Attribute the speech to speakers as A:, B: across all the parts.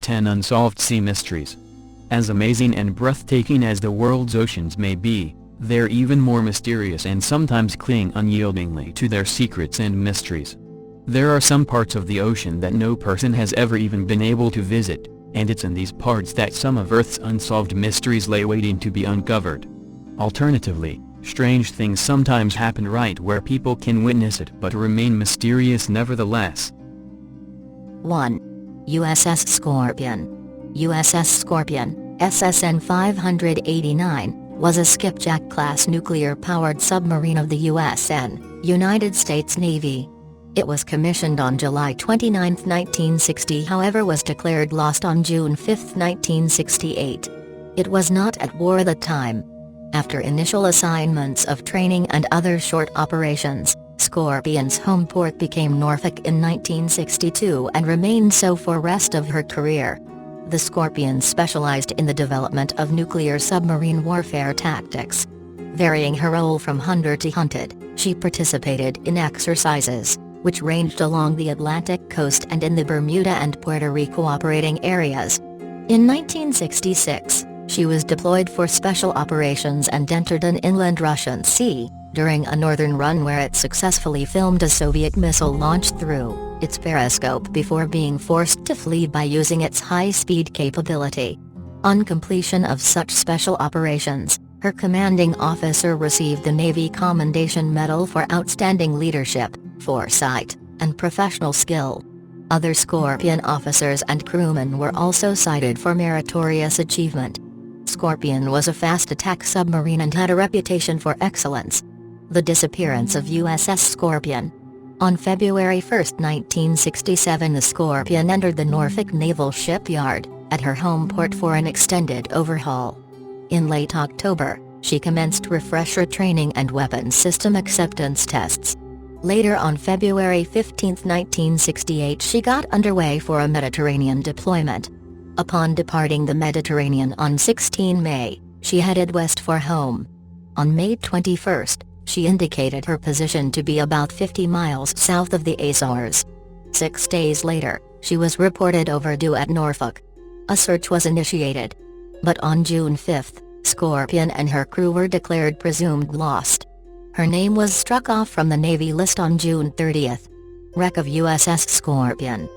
A: 10 Unsolved Sea Mysteries. As amazing and breathtaking as the world's oceans may be, they're even more mysterious and sometimes cling unyieldingly to their secrets and mysteries. There are some parts of the ocean that no person has ever even been able to visit, and it's in these parts that some of Earth's unsolved mysteries lay waiting to be uncovered. Alternatively, strange things sometimes happen right where people can witness it but remain mysterious nevertheless.
B: 1. USS Scorpion. USS Scorpion, SSN 589, was a skipjack-class nuclear-powered submarine of the USN, United States Navy. It was commissioned on July 29, 1960, however was declared lost on June 5, 1968. It was not at war at the time. After initial assignments of training and other short operations, Scorpion's home port became Norfolk in 1962 and remained so for rest of her career. The Scorpion specialized in the development of nuclear submarine warfare tactics. Varying her role from hunter to hunted, she participated in exercises, which ranged along the Atlantic coast and in the Bermuda and Puerto Rico operating areas. In 1966, she was deployed for special operations and entered an inland Russian sea, during a northern run where it successfully filmed a Soviet missile launched through its periscope before being forced to flee by using its high-speed capability. On completion of such special operations, her commanding officer received the Navy Commendation Medal for outstanding leadership, foresight, and professional skill. Other Scorpion officers and crewmen were also cited for meritorious achievement. Scorpion was a fast-attack submarine and had a reputation for excellence. The disappearance of USS Scorpion. On February 1, 1967, the Scorpion entered the Norfolk Naval Shipyard, at her home port for an extended overhaul. In late October, she commenced refresher training and weapons system acceptance tests. Later on February 15, 1968, she got underway for a Mediterranean deployment. Upon departing the Mediterranean on 16 May, she headed west for home. On May 21, she indicated her position to be about 50 miles south of the Azores. 6 days later, she was reported overdue at Norfolk. A search was initiated. But on June 5, Scorpion and her crew were declared presumed lost. Her name was struck off from the Navy list on June 30. Wreck of USS Scorpion.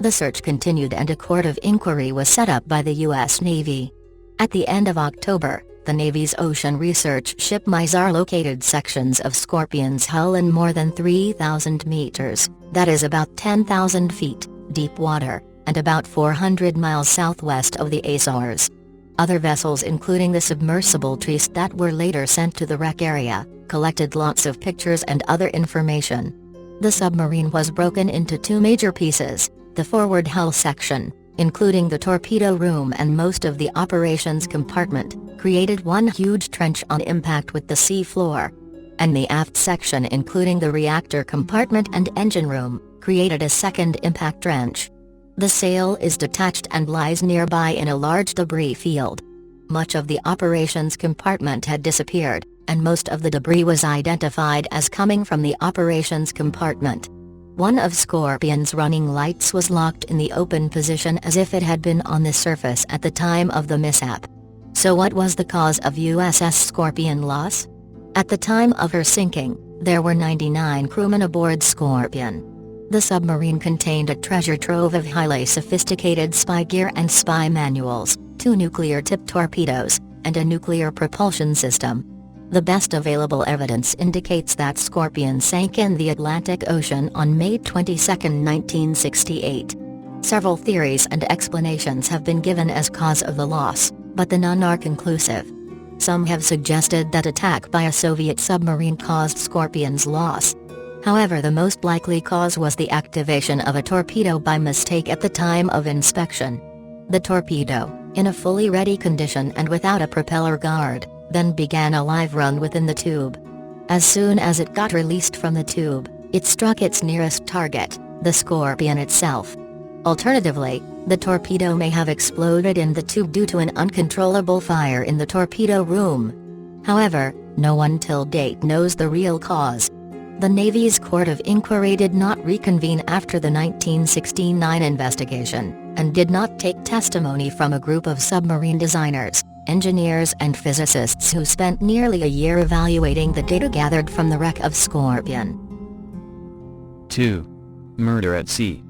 B: The search continued and a court of inquiry was set up by the U.S. Navy. At the end of October, the Navy's ocean research ship Mizar located sections of Scorpion's hull in more than 3,000 meters, that is about 10,000 feet, deep water, and about 400 miles southwest of the Azores. Other vessels including the submersible trees that were later sent to the wreck area, collected lots of pictures and other information. The submarine was broken into two major pieces. The forward hull section, including the torpedo room and most of the operations compartment, created one huge trench on impact with the sea floor. And the aft section, including the reactor compartment and engine room, created a second impact trench. The sail is detached and lies nearby in a large debris field. Much of the operations compartment had disappeared, and most of the debris was identified as coming from the operations compartment. One of Scorpion's running lights was locked in the open position as if it had been on the surface at the time of the mishap. So what was the cause of USS Scorpion loss? At the time of her sinking, there were 99 crewmen aboard Scorpion. The submarine contained a treasure trove of highly sophisticated spy gear and spy manuals, 2 nuclear-tipped torpedoes, and a nuclear propulsion system. The best available evidence indicates that Scorpion sank in the Atlantic Ocean on May 22, 1968. Several theories and explanations have been given as cause of the loss, but none are conclusive. Some have suggested that attack by a Soviet submarine caused Scorpion's loss. However, the most likely cause was the activation of a torpedo by mistake at the time of inspection. The torpedo, in a fully ready condition and without a propeller guard, then began a live run within the tube. As soon as it got released from the tube, it struck its nearest target, the Scorpion itself. Alternatively, the torpedo may have exploded in the tube due to an uncontrollable fire in the torpedo room. However, no one till date knows the real cause. The Navy's Court of Inquiry did not reconvene after the 1969 investigation, and did not take testimony from a group of submarine designers, engineers and physicists who spent nearly a year evaluating the data gathered from the wreck of Scorpion.
A: 2. Murder at sea.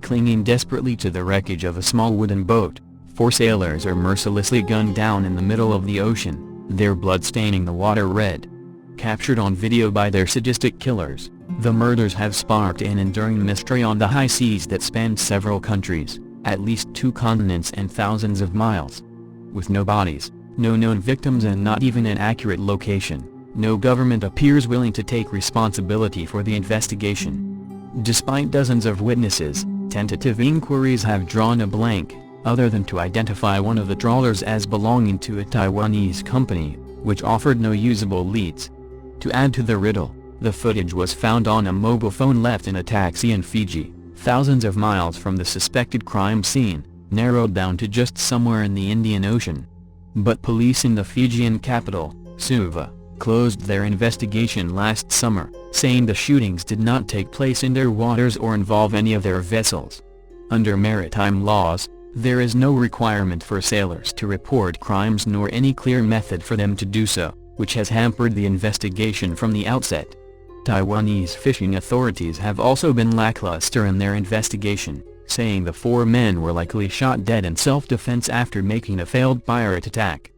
A: Clinging desperately to the wreckage of a small wooden boat, 4 sailors are mercilessly gunned down in the middle of the ocean, their blood staining the water red. Captured on video by their sadistic killers, the murders have sparked an enduring mystery on the high seas that spanned several countries, at least 2 continents and thousands of miles. With no bodies, no known victims and not even an accurate location, no government appears willing to take responsibility for the investigation. Despite dozens of witnesses, tentative inquiries have drawn a blank, other than to identify one of the trawlers as belonging to a Taiwanese company, which offered no usable leads. To add to the riddle, the footage was found on a mobile phone left in a taxi in Fiji, thousands of miles from the suspected crime scene, narrowed down to just somewhere in the Indian Ocean. But police in the Fijian capital, Suva, closed their investigation last summer, saying the shootings did not take place in their waters or involve any of their vessels. Under maritime laws, there is no requirement for sailors to report crimes nor any clear method for them to do so, which has hampered the investigation from the outset. Taiwanese fishing authorities have also been lackluster in their investigation, saying the 4 men were likely shot dead in self-defense after making a failed pirate attack.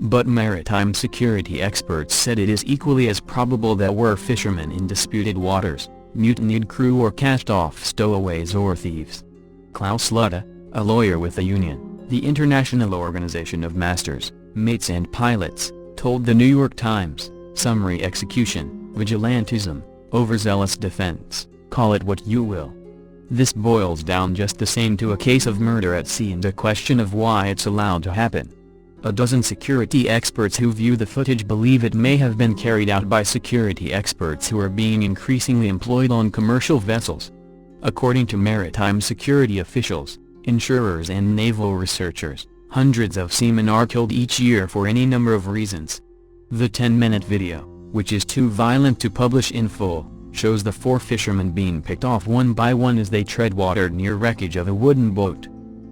A: But maritime security experts said it is equally as probable that were fishermen in disputed waters, mutinied crew or cast-off stowaways or thieves. Klaus Lutte, a lawyer with the union, the International Organization of Masters, Mates and Pilots, told the New York Times, "Summary execution, vigilantism, overzealous defense, call it what you will. This boils down just the same to a case of murder at sea and a question of why it's allowed to happen." A dozen security experts who view the footage believe it may have been carried out by security experts who are being increasingly employed on commercial vessels. According to maritime security officials, insurers and naval researchers, hundreds of seamen are killed each year for any number of reasons. The 10-minute video, which is too violent to publish in full, shows the 4 fishermen being picked off one by one as they tread water near wreckage of a wooden boat.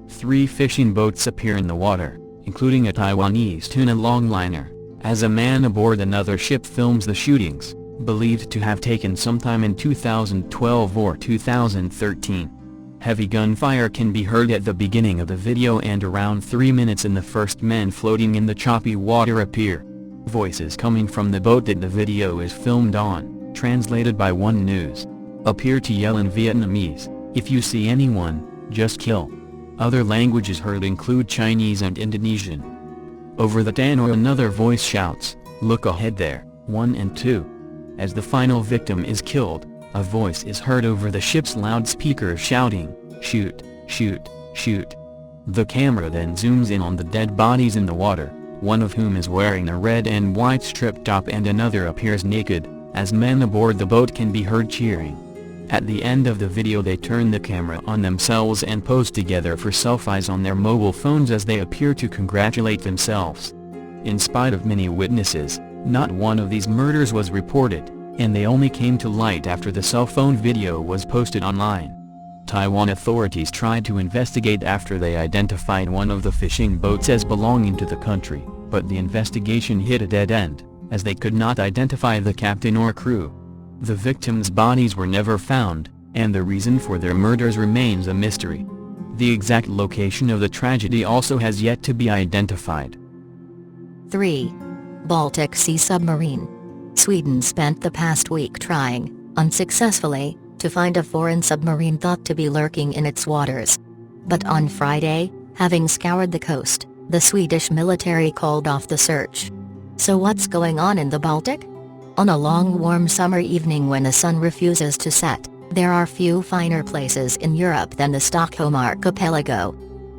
A: 3 fishing boats appear in the water, including a Taiwanese tuna longliner, as a man aboard another ship films the shootings, believed to have taken sometime in 2012 or 2013. Heavy gunfire can be heard at the beginning of the video and around 3 minutes in the first men floating in the choppy water appear. Voices coming from the boat that the video is filmed on, translated by One News, appear to yell in Vietnamese, "If you see anyone, just kill." Other languages heard include Chinese and Indonesian. Over the tannoy another voice shouts, "Look ahead there, 1 and 2. As the final victim is killed, a voice is heard over the ship's loudspeaker shouting, "Shoot, shoot, shoot." The camera then zooms in on the dead bodies in the water, one of whom is wearing a red and white striped top and another appears naked, as men aboard the boat can be heard cheering. At the end of the video they turn the camera on themselves and pose together for selfies on their mobile phones as they appear to congratulate themselves. In spite of many witnesses, not one of these murders was reported, and they only came to light after the cell phone video was posted online. Taiwan authorities tried to investigate after they identified one of the fishing boats as belonging to the country, but the investigation hit a dead end, as they could not identify the captain or crew. The victims' bodies were never found, and the reason for their murders remains a mystery. The exact location of the tragedy also has yet to be identified.
B: 3. Baltic Sea submarine. Sweden spent the past week trying, unsuccessfully, to find a foreign submarine thought to be lurking in its waters. But on Friday, having scoured the coast, the Swedish military called off the search. So what's going on in the Baltic? On a long warm summer evening when the sun refuses to set, there are few finer places in Europe than the Stockholm archipelago.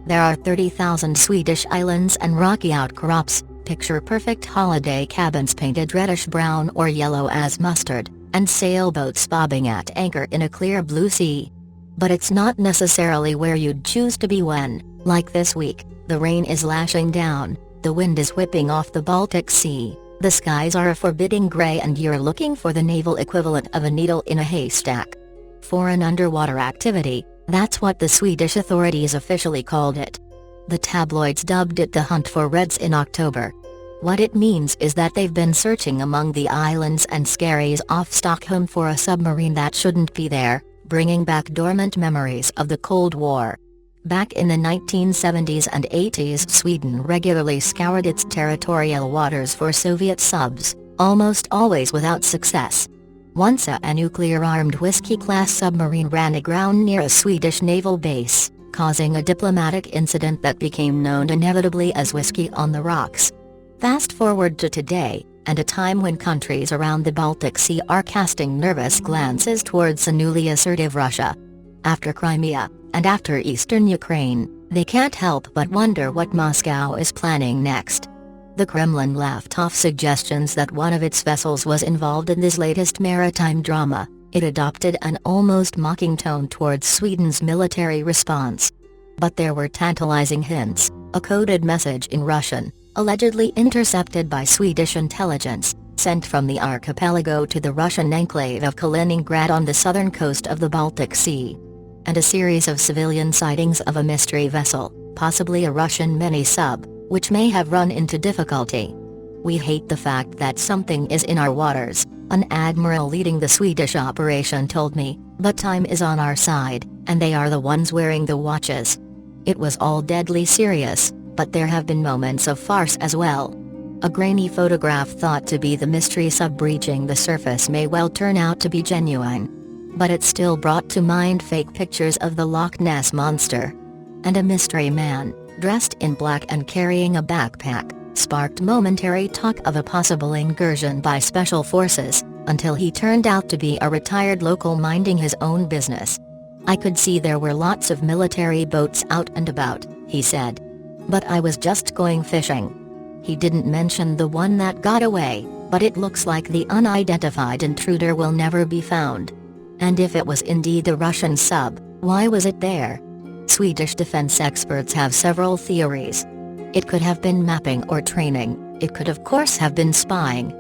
B: There are 30,000 Swedish islands and rocky outcrops, picture-perfect holiday cabins painted reddish-brown or yellow as mustard, and sailboats bobbing at anchor in a clear blue sea. But it's not necessarily where you'd choose to be when, like this week, the rain is lashing down, the wind is whipping off the Baltic Sea, The skies are a forbidding gray and you're looking for the naval equivalent of a needle in a haystack. For an underwater activity, that's what the Swedish authorities officially called it. The tabloids dubbed it the hunt for reds in October. What it means is that they've been searching among the islands and skerries off Stockholm for a submarine that shouldn't be there, bringing back dormant memories of the Cold War. Back in the 1970s and 80s, Sweden regularly scoured its territorial waters for Soviet subs, almost always without success. Once a nuclear-armed Whiskey-class submarine ran aground near a Swedish naval base, causing a diplomatic incident that became known inevitably as Whiskey on the Rocks. Fast forward to today, and a time when countries around the Baltic Sea are casting nervous glances towards a newly assertive Russia. After Crimea, and after eastern Ukraine, they can't help but wonder what Moscow is planning next. The Kremlin laughed off suggestions that one of its vessels was involved in this latest maritime drama. It adopted an almost mocking tone towards Sweden's military response. But there were tantalizing hints, a coded message in Russian, allegedly intercepted by Swedish intelligence, sent from the archipelago to the Russian enclave of Kaliningrad on the southern coast of the Baltic Sea. And a series of civilian sightings of a mystery vessel, possibly a Russian mini-sub, which may have run into difficulty. "We hate the fact that something is in our waters," an admiral leading the Swedish operation told me, "but time is on our side, and they are the ones wearing the watches." It was all deadly serious, but there have been moments of farce as well. A grainy photograph thought to be the mystery sub breaching the surface may well turn out to be genuine. But it still brought to mind fake pictures of the Loch Ness Monster. And a mystery man, dressed in black and carrying a backpack, sparked momentary talk of a possible incursion by special forces, until he turned out to be a retired local minding his own business. "I could see there were lots of military boats out and about," he said. "But I was just going fishing." He didn't mention the one that got away, but it looks like the unidentified intruder will never be found. And if it was indeed a Russian sub, why was it there? Swedish defense experts have several theories. It could have been mapping or training, it could of course have been spying.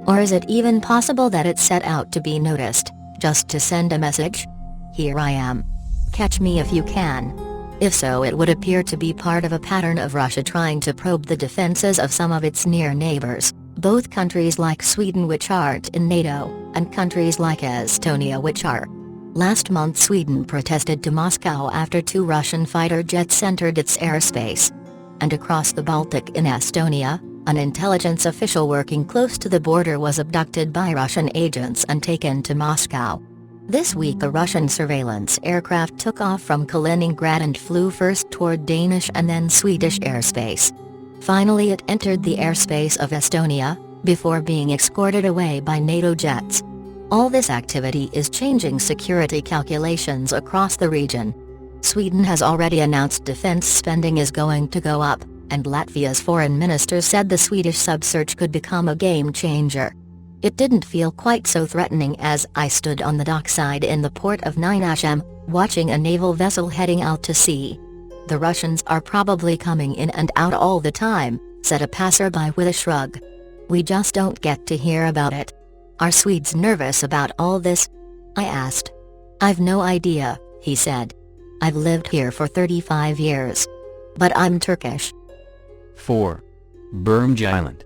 B: Or is it even possible that it set out to be noticed, just to send a message? "Here I am. Catch me if you can." If so, it would appear to be part of a pattern of Russia trying to probe the defenses of some of its near neighbors, both countries like Sweden which aren't in NATO, and countries like Estonia which are. Last month Sweden protested to Moscow after 2 Russian fighter jets entered its airspace. And across the Baltic in Estonia, an intelligence official working close to the border was abducted by Russian agents and taken to Moscow. This week a Russian surveillance aircraft took off from Kaliningrad and flew first toward Danish and then Swedish airspace. Finally it entered the airspace of Estonia, before being escorted away by NATO jets. All this activity is changing security calculations across the region. Sweden has already announced defense spending is going to go up, and Latvia's foreign minister said the Swedish sub-search could become a game changer. It didn't feel quite so threatening as I stood on the dockside in the port of Nynäshamn, watching a naval vessel heading out to sea. "The Russians are probably coming in and out all the time," said a passerby with a shrug. "We just don't get to hear about it." "Are Swedes nervous about all this?" I asked. "I've no idea," he said. "I've lived here for 35 years. But I'm Turkish."
A: 4. Bermuda Island.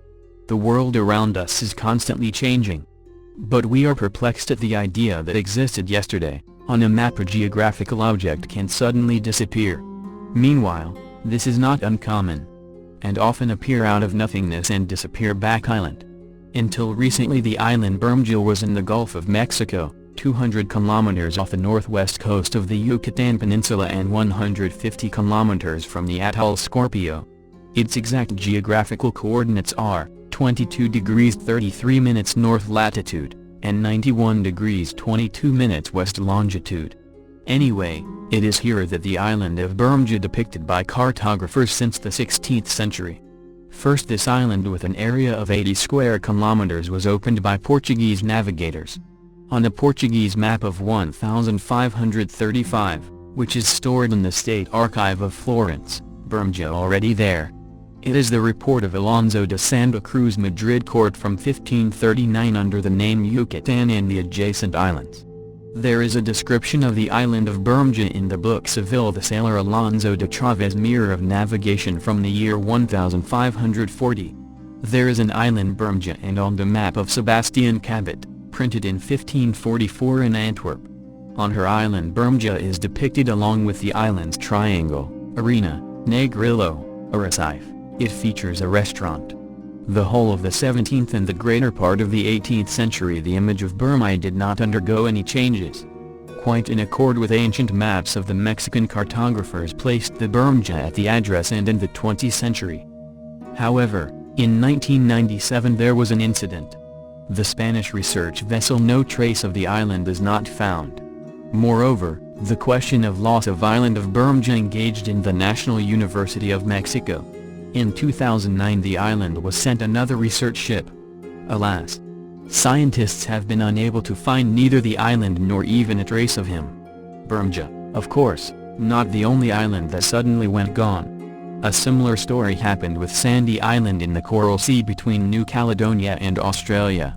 A: The world around us is constantly changing. But we are perplexed at the idea that existed yesterday, on a map or geographical object can suddenly disappear. Meanwhile, this is not uncommon. And often appear out of nothingness and disappear back island. Until recently the island Bermuda was in the Gulf of Mexico, 200 kilometers off the northwest coast of the Yucatan Peninsula and 150 kilometers from the atoll Scorpio. Its exact geographical coordinates are 22 degrees 33 minutes north latitude, and 91 degrees 22 minutes west longitude. Anyway, it is here that the island of Bermuda depicted by cartographers since the 16th century. First, this island with an area of 80 square kilometers was opened by Portuguese navigators. On a Portuguese map of 1535, which is stored in the State Archive of Florence, Bermuda already there. It is the report of Alonso de Santa Cruz Madrid court from 1539 under the name Yucatan and the adjacent islands. There is a description of the island of Bermuda in the book Seville the sailor Alonso de Traves Mirror of Navigation from the year 1540. There is an island Bermuda and on the map of Sebastian Cabot, printed in 1544 in Antwerp. On her island Bermuda is depicted along with the island's triangle, arena, Negrillo, a Recife. It features a restaurant. The whole of the 17th and the greater part of the 18th century the image of Bermuda did not undergo any changes. Quite in accord with ancient maps of the Mexican cartographers placed the Bermuda at the address and in the 20th century. However, in 1997 there was an incident. The Spanish research vessel No trace of the island is not found. Moreover, the question of loss of island of Bermuda engaged in the National University of Mexico. In 2009 the island was sent another research ship. Alas! Scientists have been unable to find neither the island nor even a trace of him. Bermuda, of course, not the only island that suddenly went gone. A similar story happened with Sandy Island in the Coral Sea between New Caledonia and Australia.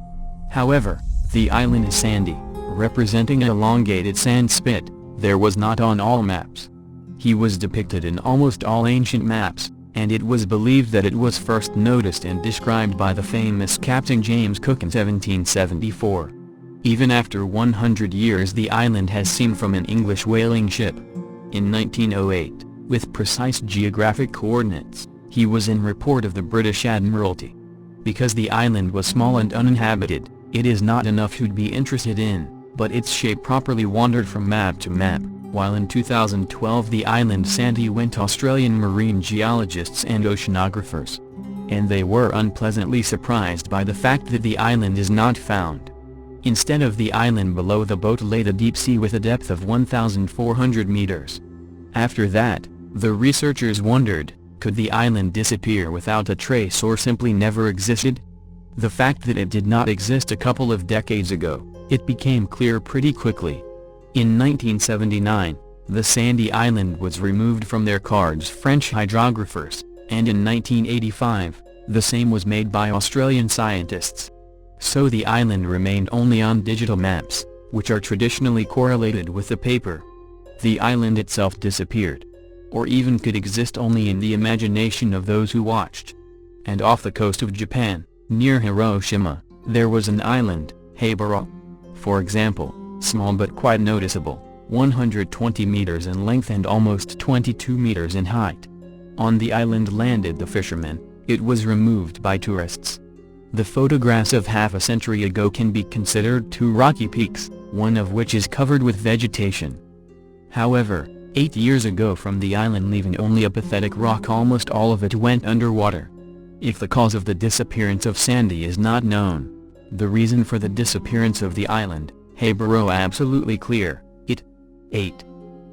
A: However, the island is sandy, representing an elongated sand spit. There was not on all maps. He was depicted in almost all ancient maps, and it was believed that it was first noticed and described by the famous Captain James Cook in 1774. Even after 100 years the island has seen from an English whaling ship. In 1908, with precise geographic coordinates, he was in report of the British Admiralty. Because the island was small and uninhabited, it is not enough to be interested in, but its shape properly wandered from map to map. While in 2012 the island Sandy went Australian marine geologists and oceanographers. And they were unpleasantly surprised by the fact that the island is not found. Instead of the island below the boat lay the deep sea with a depth of 1,400 meters. After that, the researchers wondered, could the island disappear without a trace or simply never existed? The fact that it did not exist a couple of decades ago, it became clear pretty quickly. In 1979, the sandy island was removed from their cards French hydrographers, and in 1985, the same was made by Australian scientists. So the island remained only on digital maps, which are traditionally correlated with the paper. The island itself disappeared. Or even could exist only in the imagination of those who watched. And off the coast of Japan, near Hiroshima, there was an island, Heibaro. For example, small but quite noticeable, 120 meters in length and almost 22 meters in height. On the island landed the fishermen. It was removed by tourists. The photographs of half a century ago can be considered two rocky peaks, one of which is covered with vegetation. However, 8 years ago from the island leaving only a pathetic rock almost all of it went underwater. If the cause of the disappearance of Sandy is not known, the reason for the disappearance of the island, Heibaro absolutely clear. It ate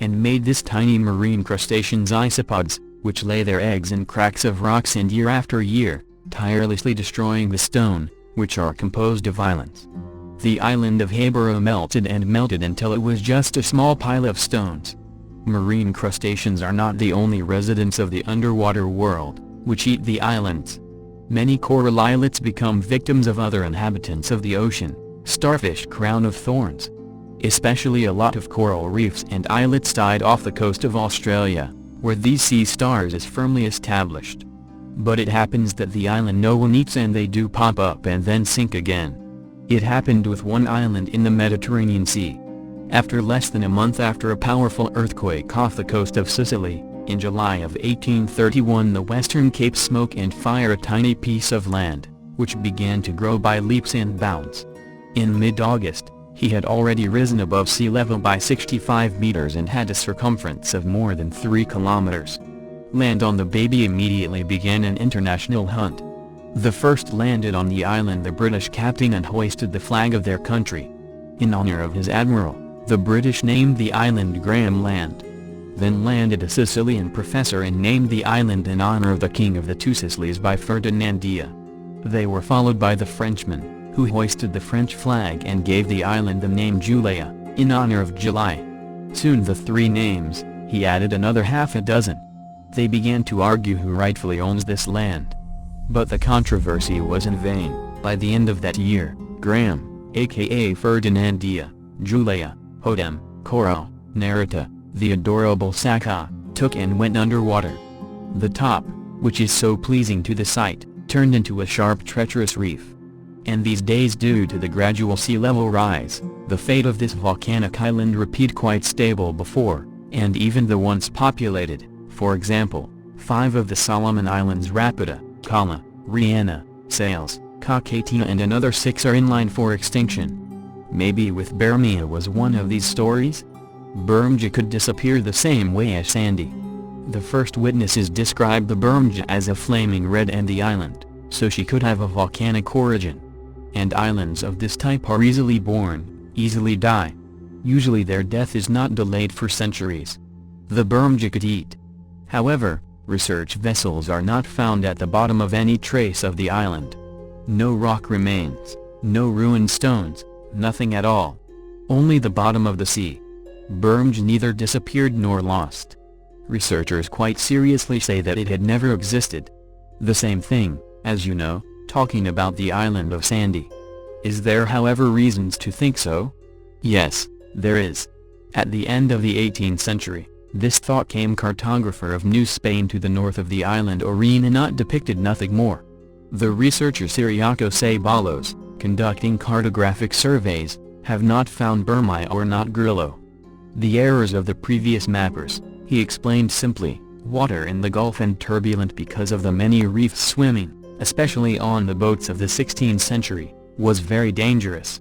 A: and made this tiny marine crustaceans isopods, which lay their eggs in cracks of rocks and year after year, tirelessly destroying the stone, which are composed of islands. The island of Heibaro melted and melted until it was just a small pile of stones. Marine crustaceans are not the only residents of the underwater world, which eat the islands. Many coral islets become victims of other inhabitants of the ocean. Starfish crown of thorns. Especially a lot of coral reefs and islets died off the coast of Australia, where these sea stars is firmly established. But it happens that the island no one eats and they do pop up and then sink again. It happened with one island in the Mediterranean Sea. After less than a month after a powerful earthquake off the coast of Sicily, in July of 1831 the Western Cape smoke and fire a tiny piece of land, which began to grow by leaps and bounds. In mid-August, he had already risen above sea level by 65 meters and had a circumference of more than 3 kilometers. Land on the baby immediately began an international hunt. The first landed on the island the British captain and hoisted the flag of their country. In honor of his admiral, the British named the island Graham Land. Then landed a Sicilian professor and named the island in honor of the King of the Two Sicilies by Ferdinandia. They were followed by the Frenchman, who hoisted the French flag and gave the island the name Julia, in honor of July. Soon the three names, he added another half a dozen. They began to argue who rightfully owns this land. But the controversy was in vain. By the end of that year, Graham, aka Ferdinandia, Julia, Hodem, Coral, Narita, the adorable Saka, took and went underwater. The top, which is so pleasing to the sight, turned into a sharp treacherous reef. And these days, due to the gradual sea level rise, the fate of this volcanic island repeat quite stable before, and even the once populated, for example, 5 of the Solomon Islands Rapida, Kala, Rihanna, Sales, Kakatia and another 6 are in line for extinction. Maybe with Bermuda was one of these stories? Bermuda could disappear the same way as Sandy. The first witnesses described the Bermuda as a flaming red and the island, so she could have a volcanic origin. And islands of this type are easily born, easily die. Usually their death is not delayed for centuries. The Bermuda could eat. However, research vessels are not found at the bottom of any trace of the island. No rock remains, no ruined stones, nothing at all. Only the bottom of the sea. Bermuda neither disappeared nor lost. Researchers quite seriously say that it had never existed. The same thing, as you know, talking about the island of Sandy. Is there however reasons to think so? Yes, there is. At the end of the 18th century, this thought came cartographer of New Spain to the north of the island Orina not depicted nothing more. The researcher Ciriaco Ceballos, conducting cartographic surveys, have not found Burma or not Grillo. The errors of the previous mappers, he explained simply, water in the Gulf and turbulent because of the many reefs swimming, especially on the boats of the 16th century, was very dangerous.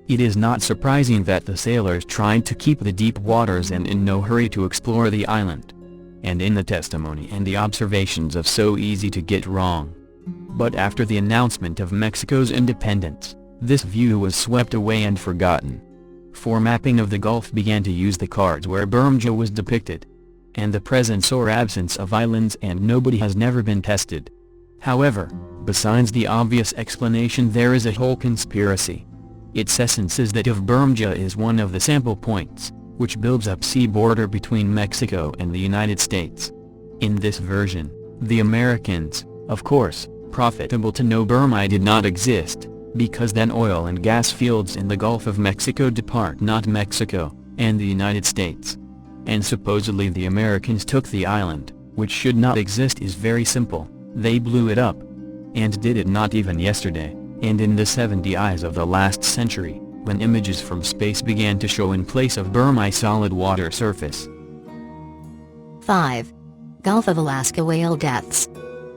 A: It is not surprising that the sailors tried to keep the deep waters and in no hurry to explore the island. And in the testimony and the observations of so easy to get wrong. But after the announcement of Mexico's independence, this view was swept away and forgotten. For mapping of the Gulf began to use the cards where Bermuda was depicted. And the presence or absence of islands and nobody has never been tested. However, besides the obvious explanation there is a whole conspiracy. Its essence is that if Bermuda is one of the sample points, which builds up sea border between Mexico and the United States. In this version, the Americans, of course, profitable to know Burma did not exist, because then oil and gas fields in the Gulf of Mexico depart not Mexico, and the United States. And supposedly the Americans took the island, which should not exist is very simple, they blew it up. And did it not even yesterday, and in the 70s of the last century, when images from space began to show in place of Burma's solid water surface.
B: 5. Gulf of Alaska whale deaths.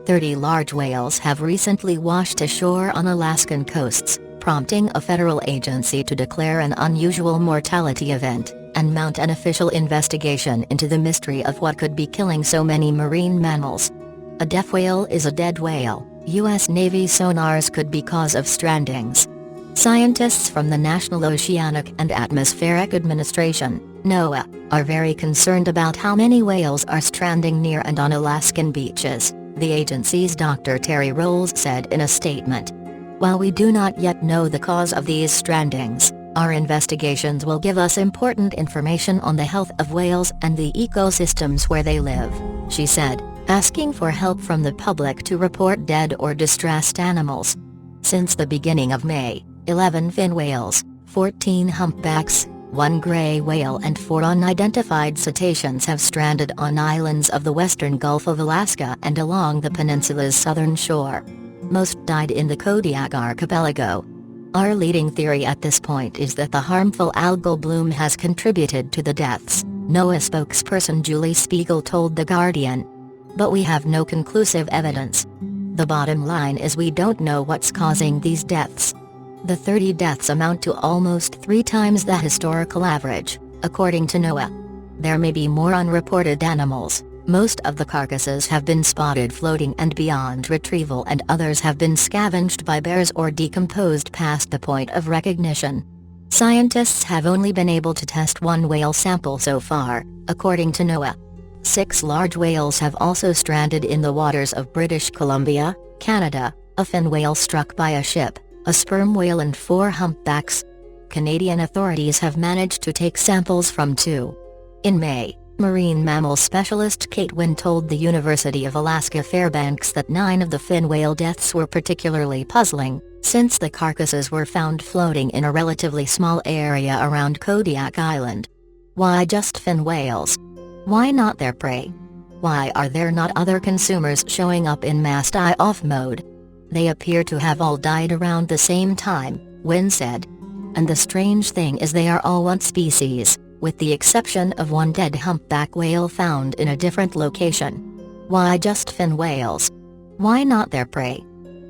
B: 30 large whales have recently washed ashore on Alaskan coasts, prompting a federal agency to declare an unusual mortality event, and mount an official investigation into the mystery of what could be killing so many marine mammals. A deaf whale is a dead whale. U.S. Navy sonars could be cause of strandings. Scientists from the National Oceanic and Atmospheric Administration, NOAA, are very concerned about how many whales are stranding near and on Alaskan beaches, the agency's Dr. Terry Rolls said in a statement. While we do not yet know the cause of these strandings, our investigations will give us important information on the health of whales and the ecosystems where they live, she said, asking for help from the public to report dead or distressed animals. Since the beginning of May, 11 fin whales, 14 humpbacks, 1 gray whale and 4 unidentified cetaceans have stranded on islands of the western Gulf of Alaska and along the peninsula's southern shore. Most died in the Kodiak archipelago. Our leading theory at this point is that the harmful algal bloom has contributed to the deaths, NOAA spokesperson Julie Spiegel told The Guardian. But we have no conclusive evidence. The bottom line is we don't know what's causing these deaths. The 30 deaths amount to almost 3 times the historical average, according to NOAA. There may be more unreported animals. Most of the carcasses have been spotted floating and beyond retrieval, and others have been scavenged by bears or decomposed past the point of recognition. Scientists have only been able to test 1 whale sample so far, according to NOAA. 6 large whales have also stranded in the waters of British Columbia, Canada, a fin whale struck by a ship, a sperm whale and 4 humpbacks. Canadian authorities have managed to take samples from 2. In May, Marine mammal specialist Kate Wynn told the University of Alaska Fairbanks that 9 of the fin whale deaths were particularly puzzling, since the carcasses were found floating in a relatively small area around Kodiak Island. Why just fin whales? Why not their prey? Why are there not other consumers showing up in mass die-off mode? They appear to have all died around the same time, Wynn said. And the strange thing is they are all one species, with the exception of one dead humpback whale found in a different location. Why just fin whales? Why not their prey?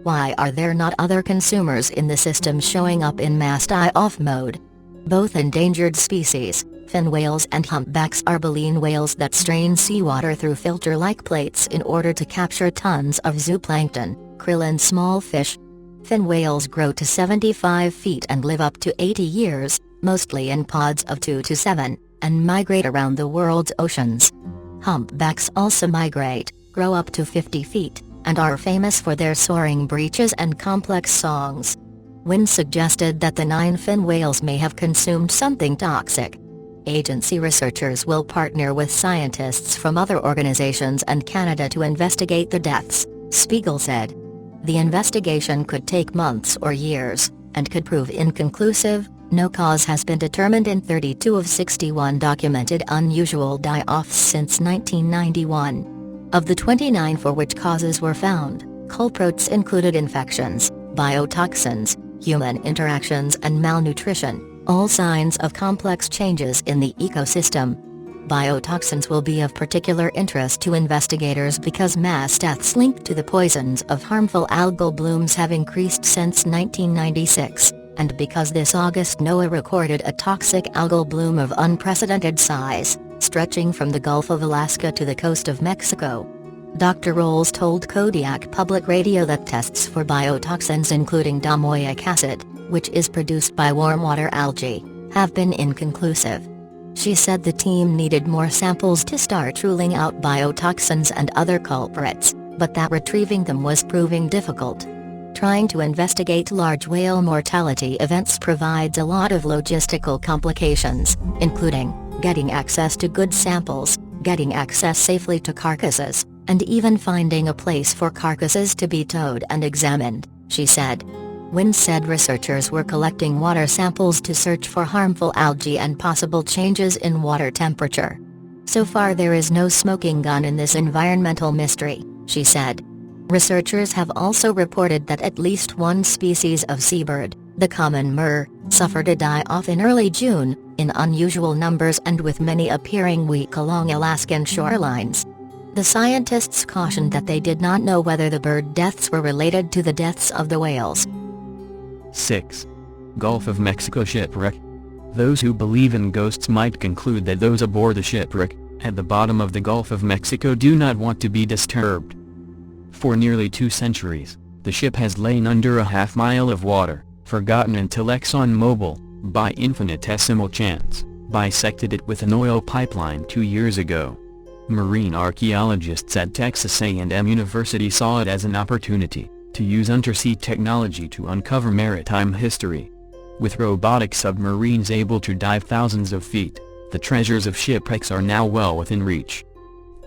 B: Why are there not other consumers in the system showing up in mass die-off mode? Both endangered species, fin whales and humpbacks, are baleen whales that strain seawater through filter-like plates in order to capture tons of zooplankton, krill and small fish. Fin whales grow to 75 feet and live up to 80 years, mostly in pods of 2 to 7, and migrate around the world's oceans. Humpbacks also migrate, grow up to 50 feet, and are famous for their soaring breaches and complex songs. Wynn suggested that the 9 fin whales may have consumed something toxic. Agency researchers will partner with scientists from other organizations and Canada to investigate the deaths, Spiegel said. The investigation could take months or years, and could prove inconclusive. No cause has been determined in 32 of 61 documented unusual die-offs since 1991. Of the 29 for which causes were found, culprits included infections, biotoxins, human interactions and malnutrition, all signs of complex changes in the ecosystem. Biotoxins will be of particular interest to investigators because mass deaths linked to the poisons of harmful algal blooms have increased since 1996, and because this August NOAA recorded a toxic algal bloom of unprecedented size, stretching from the Gulf of Alaska to the coast of Mexico. Dr. Rolls told Kodiak Public Radio that tests for biotoxins including domoic acid, which is produced by warm water algae, have been inconclusive. She said the team needed more samples to start ruling out biotoxins and other culprits, but that retrieving them was proving difficult. Trying to investigate large whale mortality events provides a lot of logistical complications, including getting access to good samples, getting access safely to carcasses, and even finding a place for carcasses to be towed and examined, she said. Wynn said researchers were collecting water samples to search for harmful algae and possible changes in water temperature. So far there is no smoking gun in this environmental mystery, she said. Researchers have also reported that at least one species of seabird, the common murre, suffered a die-off in early June, in unusual numbers and with many appearing weak along Alaskan shorelines. The scientists cautioned that they did not know whether the bird deaths were related to the deaths of the whales.
A: 6. Gulf of Mexico shipwreck. Those who believe in ghosts might conclude that those aboard the shipwreck, at the bottom of the Gulf of Mexico, do not want to be disturbed. For nearly 2 centuries, the ship has lain under a half-mile of water, forgotten until ExxonMobil, by infinitesimal chance, bisected it with an oil pipeline 2 years ago. Marine archaeologists at Texas A&M University saw it as an opportunity to use undersea technology to uncover maritime history. With robotic submarines able to dive thousands of feet, the treasures of shipwrecks are now well within reach.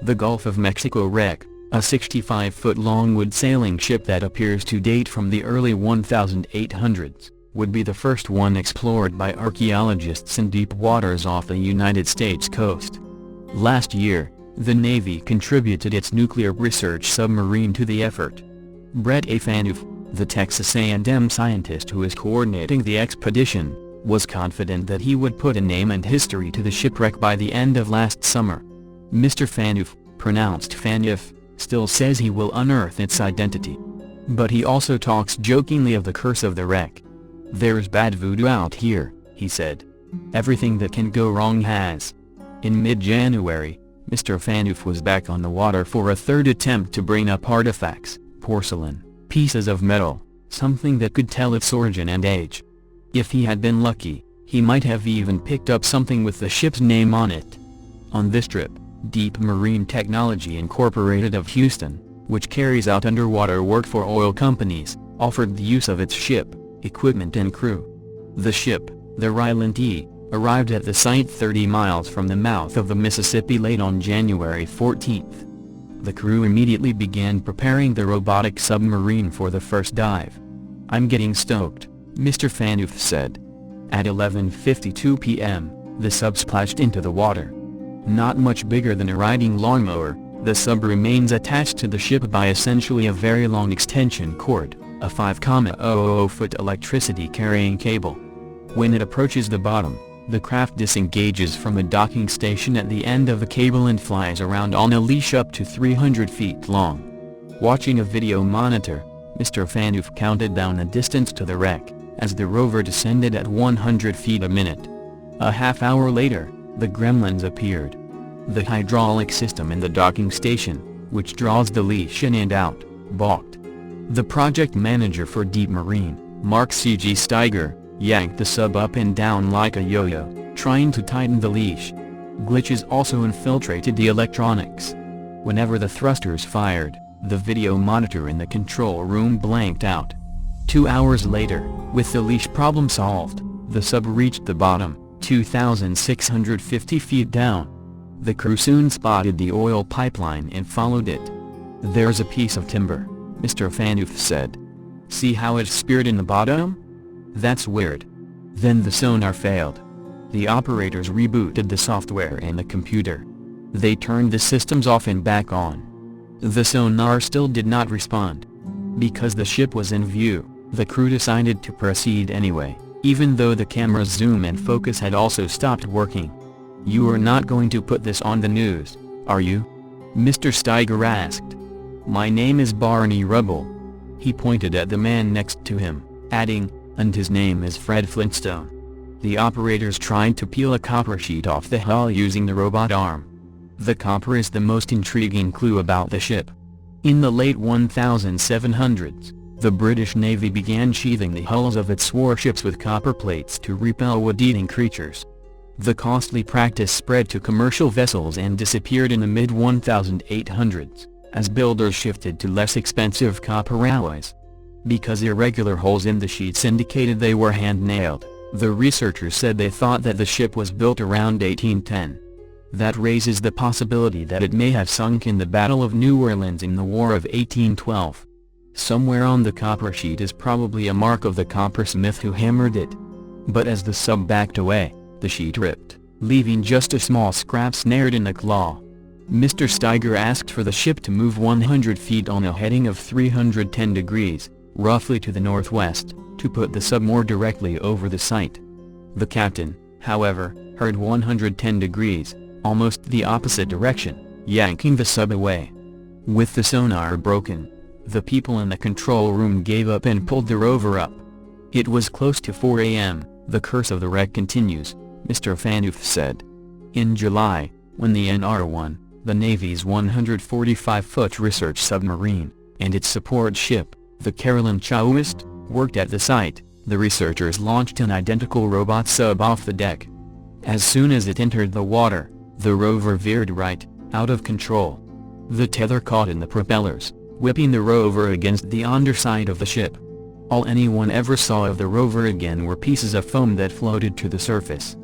A: The Gulf of Mexico wreck, a 65-foot-long wood sailing ship that appears to date from the early 1800s, would be the first one explored by archaeologists in deep waters off the United States coast. Last year, the Navy contributed its nuclear research submarine to the effort. Brett A. Phaneuf, the Texas A&M scientist who is coordinating the expedition, was confident that he would put a name and history to the shipwreck by the end of last summer. Mr. Phaneuf, pronounced Phaneuf, still says he will unearth its identity. But he also talks jokingly of the curse of the wreck. "There's bad voodoo out here," he said. "Everything that can go wrong has." In mid-January, Mr. Phaneuf was back on the water for a third attempt to bring up artifacts, porcelain, pieces of metal, something that could tell its origin and age. If he had been lucky, he might have even picked up something with the ship's name on it. On this trip, Deep Marine Technology Incorporated of Houston, which carries out underwater work for oil companies, offered the use of its ship, equipment and crew. The ship, the Ryland E, arrived at the site 30 miles from the mouth of the Mississippi late on January 14. The crew immediately began preparing the robotic submarine for the first dive. "I'm getting stoked," Mr. Phaneuf said. At 11:52 p.m., the sub splashed into the water. Not much bigger than a riding lawnmower, the sub remains attached to the ship by essentially a very long extension cord, a 5,000-foot electricity-carrying cable. When it approaches the bottom, the craft disengages from a docking station at the end of the cable and flies around on a leash up to 300 feet long. Watching a video monitor, Mr. Phaneuf counted down the distance to the wreck, as the rover descended at 100 feet a minute. A half-hour later, the gremlins appeared. The hydraulic system in the docking station, which draws the leash in and out, balked. The project manager for Deep Marine, Mark C.G. Steiger, yanked the sub up and down like a yo-yo, trying to tighten the leash. Glitches also infiltrated the electronics. Whenever the thrusters fired, the video monitor in the control room blanked out. 2 hours later, with the leash problem solved, the sub reached the bottom, 2,650 feet down. The crew soon spotted the oil pipeline and followed it. "There's a piece of timber," Mr. Phaneuf said. "See how it's speared in the bottom? That's weird." Then the sonar failed. The operators rebooted the software and the computer. They turned the systems off and back on. The sonar still did not respond. Because the ship was in view, the crew decided to proceed anyway, even though the camera's zoom and focus had also stopped working. "You are not going to put this on the news, are you?" Mr. Steiger asked. "My name is Barney Rubble." He pointed at the man next to him, adding, "And his name is Fred Flintstone." The operators tried to peel a copper sheet off the hull using the robot arm. The copper is the most intriguing clue about the ship. In the late 1700s, the British Navy began sheathing the hulls of its warships with copper plates to repel wood-eating creatures. The costly practice spread to commercial vessels and disappeared in the mid-1800s, as builders shifted to less expensive copper alloys. Because irregular holes in the sheets indicated they were hand-nailed, the researchers said they thought that the ship was built around 1810. That raises the possibility that it may have sunk in the Battle of New Orleans in the War of 1812. Somewhere on the copper sheet is probably a mark of the coppersmith who hammered it. But as the sub backed away, the sheet ripped, leaving just a small scrap snared in the claw. Mr. Steiger asked for the ship to move 100 feet on a heading of 310 degrees, roughly to the northwest, to put the sub more directly over the site. The captain, however, heard 110 degrees, almost the opposite direction, yanking the sub away. With the sonar broken, the people in the control room gave up and pulled the rover up. It was close to 4 a.m., the curse of the wreck continues, Mr. Phaneuf said. In July, when the NR-1, the Navy's 145-foot research submarine, and its support ship, the Carolyn Chauvist, worked at the site, the researchers launched an identical robot sub off the deck. As soon as it entered the water, the rover veered right, out of control. The tether caught in the propellers, whipping the rover against the underside of the ship. All anyone ever saw of the rover again were pieces of foam that floated to the surface.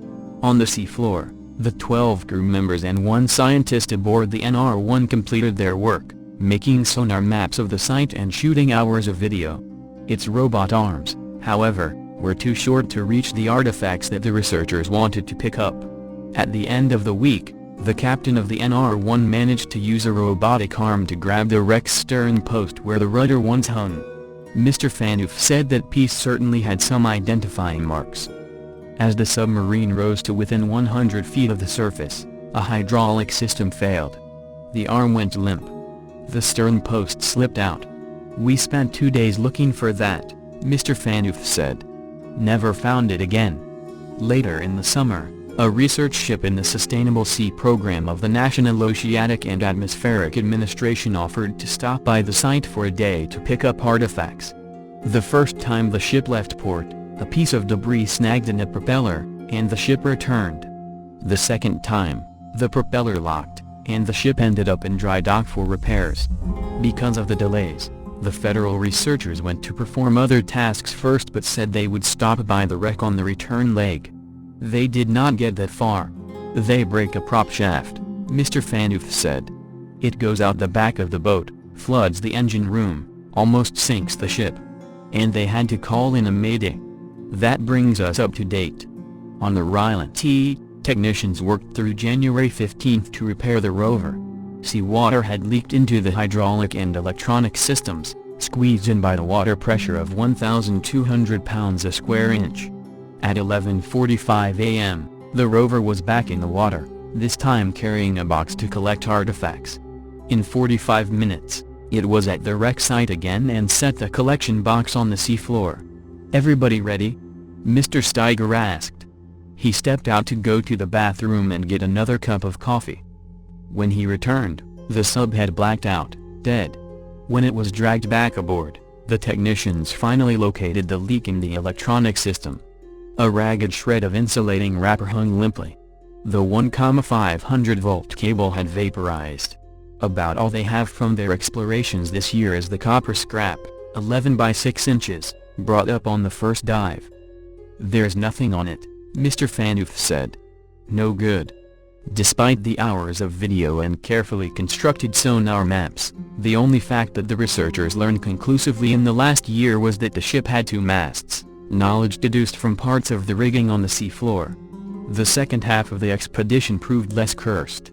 A: On the seafloor, the 12 crew members and one scientist aboard the NR-1 completed their work, making sonar maps of the site and shooting hours of video. Its robot arms, however, were too short to reach the artifacts that the researchers wanted to pick up. At the end of the week, the captain of the NR-1 managed to use a robotic arm to grab the wreck's stern post where the rudder once hung. Mr. Phaneuf said that piece certainly had some identifying marks. As the submarine rose to within 100 feet of the surface, a hydraulic system failed. The arm went limp. The stern post slipped out. "We spent 2 days looking for that," Mr. Phaneuf said. "Never found it again." Later in the summer, a research ship in the Sustainable Sea program of the National Oceanic and Atmospheric Administration offered to stop by the site for a day to pick up artifacts. The first time the ship left port, a piece of debris snagged in a propeller, and the ship returned. The second time, the propeller locked, and the ship ended up in dry dock for repairs. Because of the delays, the federal researchers went to perform other tasks first but said they would stop by the wreck on the return leg. They did not get that far. They break a prop shaft, Mr. Phaneuf said. It goes out the back of the boat, floods the engine room, almost sinks the ship. And they had to call in a mayday. That brings us up to date. On the Ryland T, technicians worked through January 15 to repair the rover. Seawater had leaked into the hydraulic and electronic systems, squeezed in by the water pressure of 1,200 pounds a square inch. At 11:45 a.m., the rover was back in the water, this time carrying a box to collect artifacts. In 45 minutes, it was at the wreck site again and set the collection box on the seafloor. "Everybody ready?" Mr. Steiger asked. He stepped out to go to the bathroom and get another cup of coffee. When he returned, the sub had blacked out, dead. When it was dragged back aboard, the technicians finally located the leak in the electronic system. A ragged shred of insulating wrapper hung limply. The 1,500-volt cable had vaporized. About all they have from their explorations this year is the copper scrap, 11 by 6 inches, brought up on the first dive. "There's nothing on it," Mr. Phaneuf said. "No good." Despite the hours of video and carefully constructed sonar maps, the only fact that the researchers learned conclusively in the last year was that the ship had 2 masts, knowledge deduced from parts of the rigging on the seafloor. The second half of the expedition proved less cursed.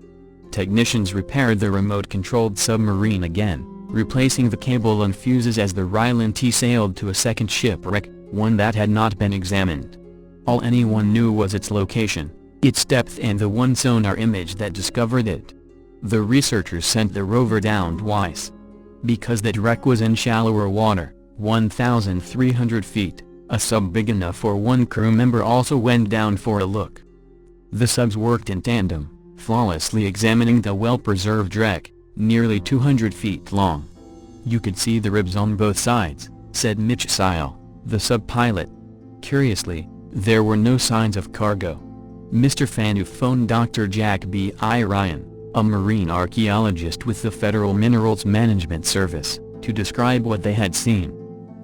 A: Technicians repaired the remote-controlled submarine again, replacing the cable and fuses as the Ryland T sailed to a second shipwreck, one that had not been examined. All anyone knew was its location, its depth and the one sonar image that discovered it. The researchers sent the rover down twice. Because that wreck was in shallower water, 1,300 feet, a sub big enough for one crew member also went down for a look. The subs worked in tandem, flawlessly examining the well-preserved wreck, nearly 200 feet long. "You could see the ribs on both sides," said Mitch Seil, the sub-pilot. Curiously, there were no signs of cargo. Mr. Phaneuf phoned Dr. Jack B. I. Ryan, a marine archaeologist with the Federal Minerals Management Service, to describe what they had seen.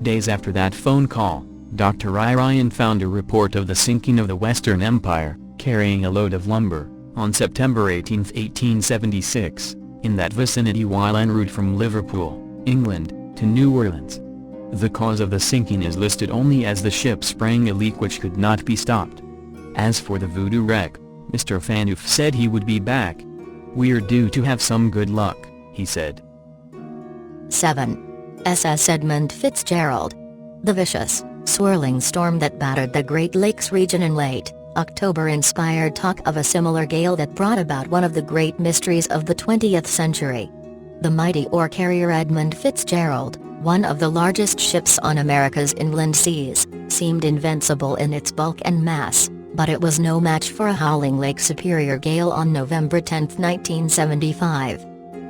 A: Days after that phone call, Dr. I. Ryan found a report of the sinking of the Western Empire, carrying a load of lumber, on September 18, 1876, in that vicinity while en route from Liverpool, England, to New Orleans. The cause of the sinking is listed only as the ship sprang a leak which could not be stopped. As for the Voodoo wreck, Mr. Phaneuf said he would be back. "We're due to have some good luck," he said.
B: 7. SS Edmund Fitzgerald. The vicious, swirling storm that battered the Great Lakes region in late October inspired talk of a similar gale that brought about one of the great mysteries of the 20th century. The mighty ore carrier Edmund Fitzgerald, one of the largest ships on America's inland seas, seemed invincible in its bulk and mass, but it was no match for a howling Lake Superior gale on November 10, 1975.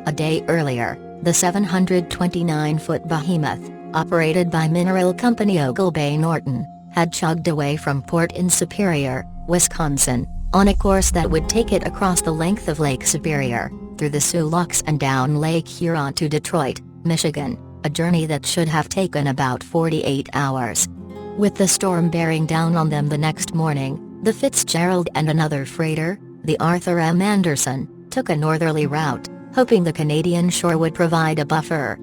B: A day earlier, the 729-foot behemoth, operated by mineral company Oglebay Norton, had chugged away from port in Superior, Wisconsin, on a course that would take it across the length of Lake Superior, through the Sioux Locks and down Lake Huron to Detroit, Michigan, a journey that should have taken about 48 hours. With the storm bearing down on them the next morning, the Fitzgerald and another freighter, the Arthur M. Anderson, took a northerly route, hoping the Canadian shore would provide a buffer.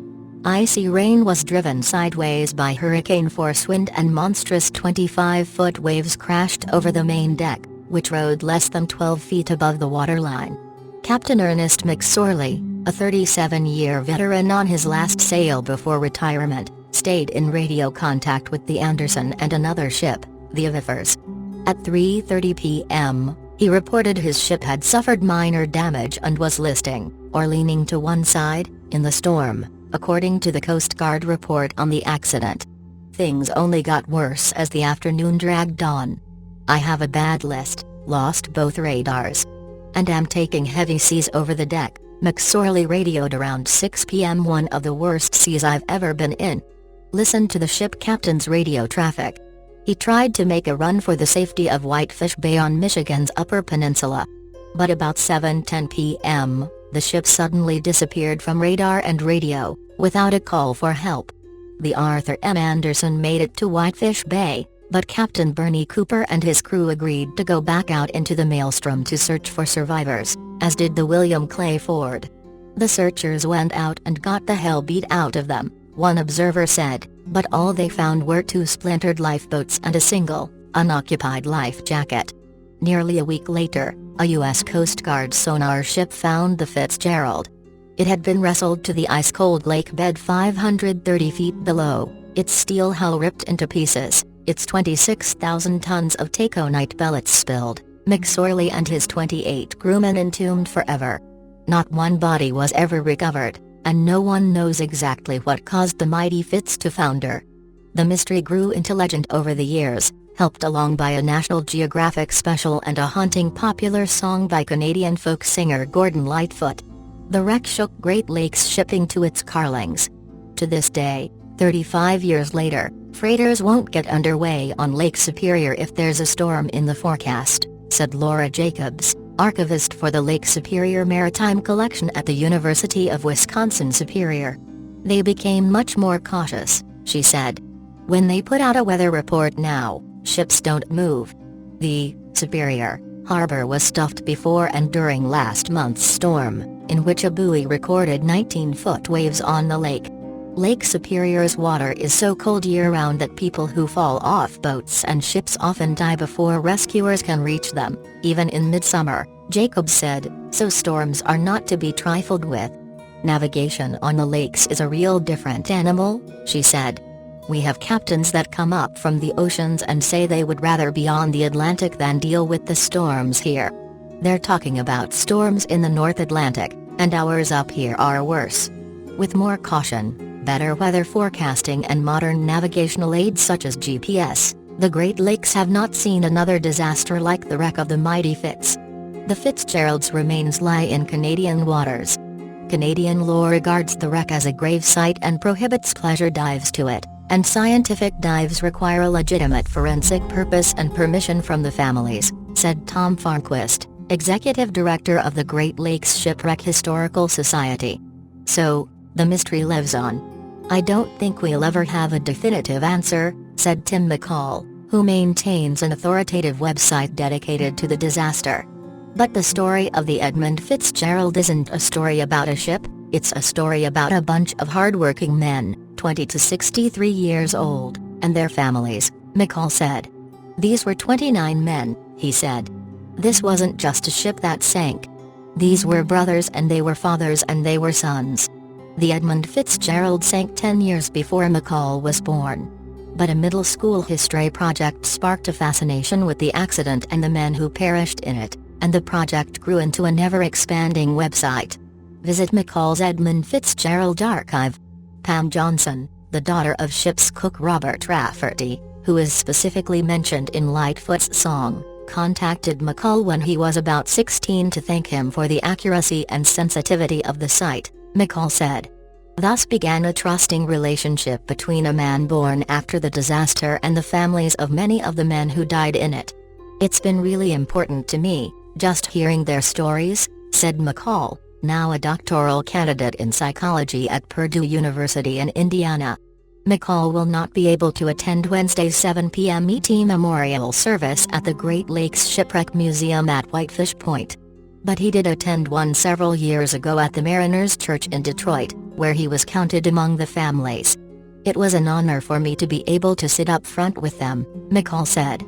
B: Icy rain was driven sideways by hurricane-force wind and monstrous 25-foot waves crashed over the main deck, which rode less than 12 feet above the waterline. Captain Ernest McSorley, a 37-year veteran on his last sail before retirement, stayed in radio contact with the Anderson and another ship, the Avifers. At 3:30 p.m., he reported his ship had suffered minor damage and was listing, or leaning to one side, in the storm, according to the Coast Guard report on the accident. Things only got worse as the afternoon dragged on. "I have a bad list, lost both radars. And am taking heavy seas over the deck," McSorley radioed around 6 p.m. "One of the worst seas I've ever been in." Listen to the ship captain's radio traffic. He tried to make a run for the safety of Whitefish Bay on Michigan's Upper Peninsula. But about 7:10 p.m., the ship suddenly disappeared from radar and radio, without a call for help. The Arthur M. Anderson made it to Whitefish Bay, But Captain Bernie Cooper and his crew agreed to go back out into the maelstrom to search for survivors, as did the William Clay Ford. The searchers went out and got the hell beat out of them, one observer said, but all they found were 2 splintered lifeboats and a single, unoccupied life jacket. Nearly a week later, a U.S. Coast Guard sonar ship found the Fitzgerald. It had been wrestled to the ice-cold lake bed 530 feet below, its steel hull ripped into pieces, its 26,000 tons of taconite pellets spilled, McSorley and his 28 crewmen entombed forever. Not one body was ever recovered, and no one knows exactly what caused the mighty Fitz to founder. The mystery grew into legend over the years, helped along by a National Geographic special and a haunting popular song by Canadian folk singer Gordon Lightfoot. The wreck shook Great Lakes shipping to its carlings. To this day, 35 years later, freighters won't get underway on Lake Superior if there's a storm in the forecast, said Laura Jacobs, archivist for the Lake Superior Maritime Collection at the University of Wisconsin-Superior. They became much more cautious, she said. When they put out a weather report now, ships don't move. The Superior Harbor was stuffed before and during last month's storm, in which a buoy recorded 19-foot waves on the lake. Lake Superior's water is so cold year-round that people who fall off boats and ships often die before rescuers can reach them, even in midsummer, Jacobs said, so storms are not to be trifled with. Navigation on the lakes is a real different animal, she said. We have captains that come up from the oceans and say they would rather be on the Atlantic than deal with the storms here. They're talking about storms in the North Atlantic, and ours up here are worse. With more caution, better weather forecasting and modern navigational aids such as GPS, the Great Lakes have not seen another disaster like the wreck of the mighty Fitz. The Fitzgerald's remains lie in Canadian waters. Canadian law regards the wreck as a grave site and prohibits pleasure dives to it, and scientific dives require a legitimate forensic purpose and permission from the families, said Tom Farnquist, executive director of the Great Lakes Shipwreck Historical Society. So, the mystery lives on. I don't think we'll ever have a definitive answer, said Tim McCall, who maintains an authoritative website dedicated to the disaster. But the story of the Edmund Fitzgerald isn't a story about a ship, it's a story about a bunch of hardworking men, 20 to 63 years old, and their families, McCall said. These were 29 men, he said. This wasn't just a ship that sank. These were brothers and they were fathers and they were sons. The Edmund Fitzgerald sank 10 years before McCall was born. But a middle school history project sparked a fascination with the accident and the men who perished in it, and the project grew into a never-expanding website. Visit McCall's Edmund Fitzgerald archive. Pam Johnson, the daughter of ship's cook Robert Rafferty, who is specifically mentioned in Lightfoot's song, contacted McCall when he was about 16 to thank him for the accuracy and sensitivity of the site, McCall said. Thus began a trusting relationship between a man born after the disaster and the families of many of the men who died in it. It's been really important to me, just hearing their stories, said McCall, now a doctoral candidate in psychology at Purdue University in Indiana. McCall will not be able to attend Wednesday's 7 p.m. ET memorial service at the Great Lakes Shipwreck Museum at Whitefish Point. But he did attend one several years ago at the Mariners Church in Detroit, where he was counted among the families. It was an honor for me to be able to sit up front with them, McCall said.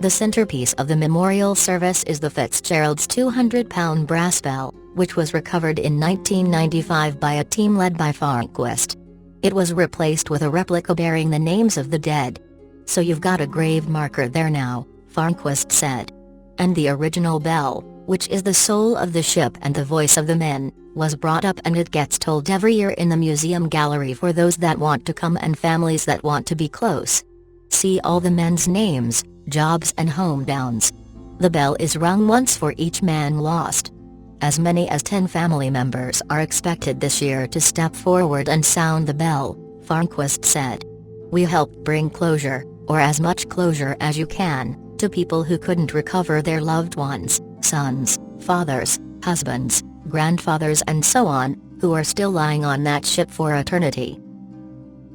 B: The centerpiece of the memorial service is the Fitzgerald's 200-pound brass bell, which was recovered in 1995 by a team led by Farnquist. It was replaced with a replica bearing the names of the dead. So you've got a grave marker there now, Farnquist said. And the original bell, which is the soul of the ship and the voice of the men, was brought up and it gets tolled every year in the museum gallery for those that want to come and families that want to be close. See all the men's names, jobs and hometowns. The bell is rung once for each man lost. As many as 10 family members are expected this year to step forward and sound the bell, Farnquist said. We help bring closure, or as much closure as you can, to people who couldn't recover their loved ones, sons, fathers, husbands, grandfathers and so on, who are still lying on that ship for eternity.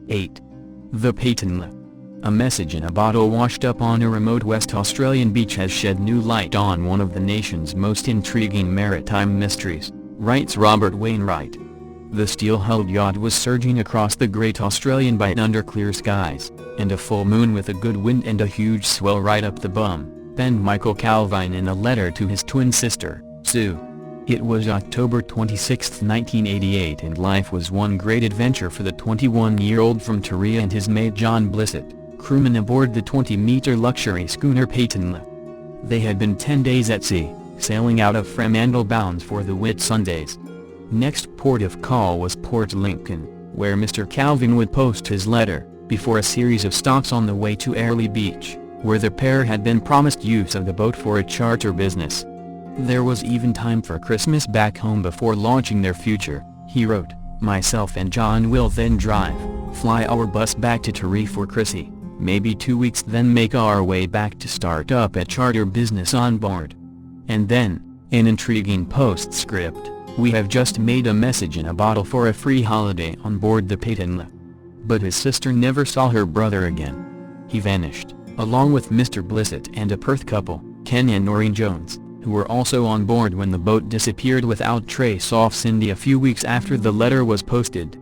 A: 8. The Peytonla. A message in a bottle washed up on a remote West Australian beach has shed new light on one of the nation's most intriguing maritime mysteries, writes Robert Wainwright. The steel-hulled yacht was surging across the Great Australian Bight under clear skies, and a full moon with a good wind and a huge swell right up the bum, penned Michael Calvine in a letter to his twin sister, Sue. It was October 26, 1988, and life was one great adventure for the 21-year-old from Turia and his mate John Blissett, crewmen aboard the 20-meter luxury schooner Peytonla. They had been 10 days at sea, sailing out of Fremantle bound for the Whitsundays. Next port of call was Port Lincoln, where Mr. Calvin would post his letter, before a series of stops on the way to Airlie Beach, where the pair had been promised use of the boat for a charter business. There was even time for Christmas back home before launching their future, he wrote. Myself and John will then drive, fly our bus back to Taree for Chrissy, maybe 2 weeks, then make our way back to start up a charter business on board. And then, an intriguing postscript, we have just made a message in a bottle for a free holiday on board the Peytonla. But his sister never saw her brother again. He vanished, along with Mr. Blissett and a Perth couple, Ken and Noreen Jones, who were also on board when the boat disappeared without trace off Cindy a few weeks after the letter was posted.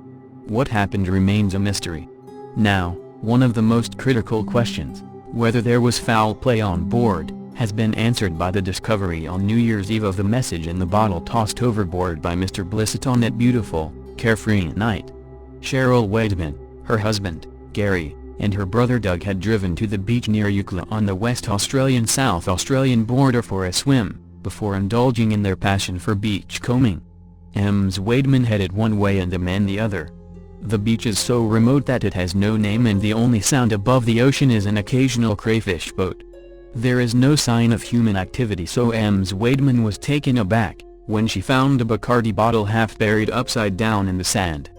A: What happened remains a mystery. Now, one of the most critical questions, whether there was foul play on board, has been answered by the discovery on New Year's Eve of the message in the bottle tossed overboard by Mr. Blissett on that beautiful, carefree night. Cheryl Weidman, her husband, Gary, and her brother Doug had driven to the beach near Eucla on the West Australian-South Australian border for a swim, before indulging in their passion for beachcombing. Ms. Weidman headed one way and the men the other. The beach is so remote that it has no name, and the only sound above the ocean is an occasional crayfish boat. There is no sign of human activity, so Ms. Weidman was taken aback when she found a Bacardi bottle half buried upside down in the sand.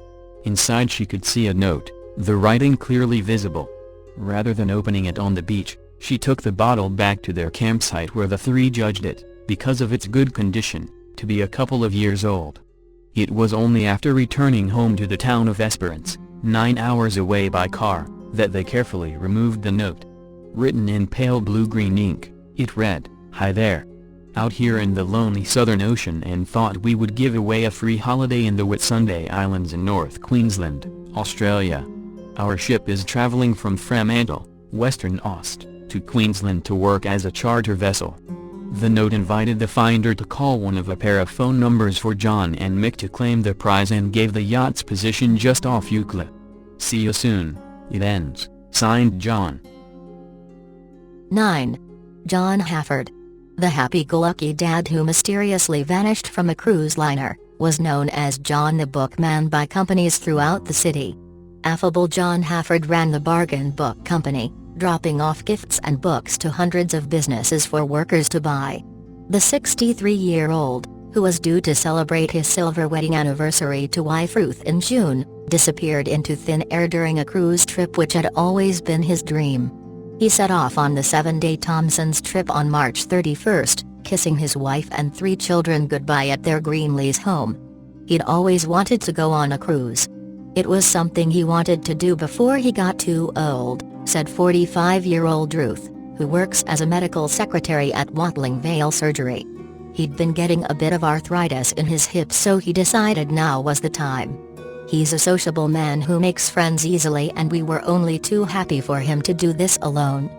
A: Inside she could see a note, the writing clearly visible. Rather than opening it on the beach, she took the bottle back to their campsite, where the three judged it, because of its good condition, to be a couple of years old. It was only after returning home to the town of Esperance, 9 hours away by car, that they carefully removed the note. Written in pale blue-green ink, it read, "Hi there. Out here in the lonely Southern Ocean, and thought we would give away a free holiday in the Whitsunday Islands in North Queensland, Australia. Our ship is travelling from Fremantle, Western Aust, to Queensland to work as a charter vessel." The note invited the finder to call one of a pair of phone numbers for John and Mick to claim the prize, and gave the yacht's position just off Eucla. "See you soon," it ends, signed John.
B: 9. John Hafford. The happy-go-lucky dad who mysteriously vanished from a cruise liner, was known as John the Bookman by companies throughout the city. Affable John Hafford ran the Bargain Book Company, dropping off gifts and books to hundreds of businesses for workers to buy. The 63-year-old, who was due to celebrate his silver wedding anniversary to wife Ruth in June, disappeared into thin air during a cruise trip which had always been his dream. He set off on the 7-day Thomson's trip on March 31, kissing his wife and 3 children goodbye at their Greenleys home. He'd always wanted to go on a cruise. It was something he wanted to do before he got too old, said 45-year-old Ruth, who works as a medical secretary at Watling Vale Surgery. He'd been getting a bit of arthritis in his hips, so he decided now was the time. He's a sociable man who makes friends easily, and we were only too happy for him to do this alone.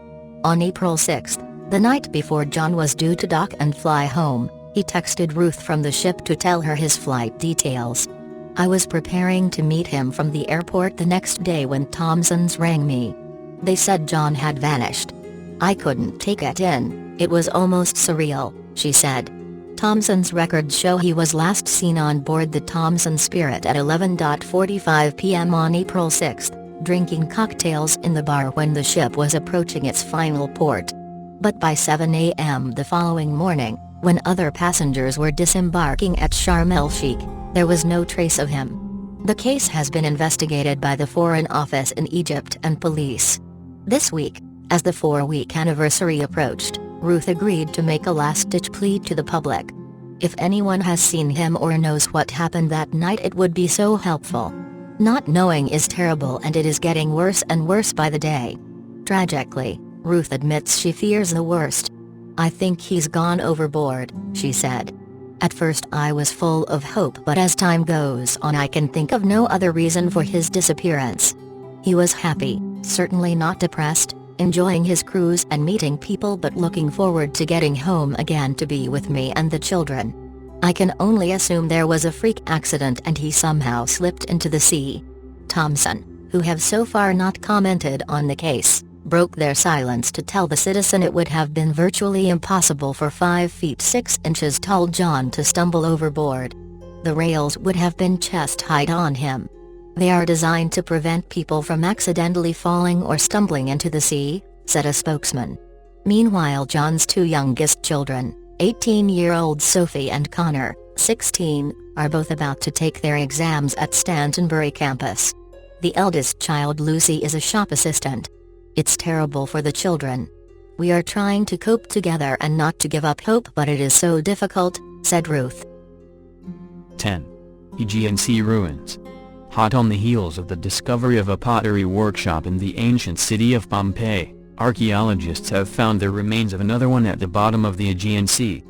B: On April 6, the night before John was due to dock and fly home, he texted Ruth from the ship to tell her his flight details. "I was preparing to meet him from the airport the next day when Thomson's rang me. They said John had vanished. I couldn't take it in, it was almost surreal," she said. Thomson's records show he was last seen on board the Thomson Spirit at 11:45 p.m. on April 6, drinking cocktails in the bar when the ship was approaching its final port. But by 7 a.m. the following morning, when other passengers were disembarking at Sharm el-Sheikh, there was no trace of him. The case has been investigated by the Foreign Office in Egypt and police. This week, as the 4-week anniversary approached, Ruth agreed to make a last-ditch plea to the public. If anyone has seen him or knows what happened that night, it would be so helpful. Not knowing is terrible, and it is getting worse and worse by the day. Tragically, Ruth admits she fears the worst. "I think he's gone overboard," she said. "At first I was full of hope, but as time goes on I can think of no other reason for his disappearance. He was happy, certainly not depressed, enjoying his cruise and meeting people, but looking forward to getting home again to be with me and the children. I can only assume there was a freak accident and he somehow slipped into the sea." Thompson, who have so far not commented on the case, broke their silence to tell the Citizen it would have been virtually impossible for 5 feet 6 inches tall John to stumble overboard. The rails would have been chest height on him. "They are designed to prevent people from accidentally falling or stumbling into the sea," said a spokesman. Meanwhile, John's 2 youngest children, 18-year-old Sophie and Connor, 16, are both about to take their exams at Stantonbury campus. The eldest child, Lucy, is a shop assistant. "It's terrible for the children. We are trying to cope together and not to give up hope, but it is so difficult," said Ruth.
A: 10. Aegean Sea ruins. Hot on the heels of the discovery of a pottery workshop in the ancient city of Pompeii, archaeologists have found the remains of another one at the bottom of the Aegean Sea.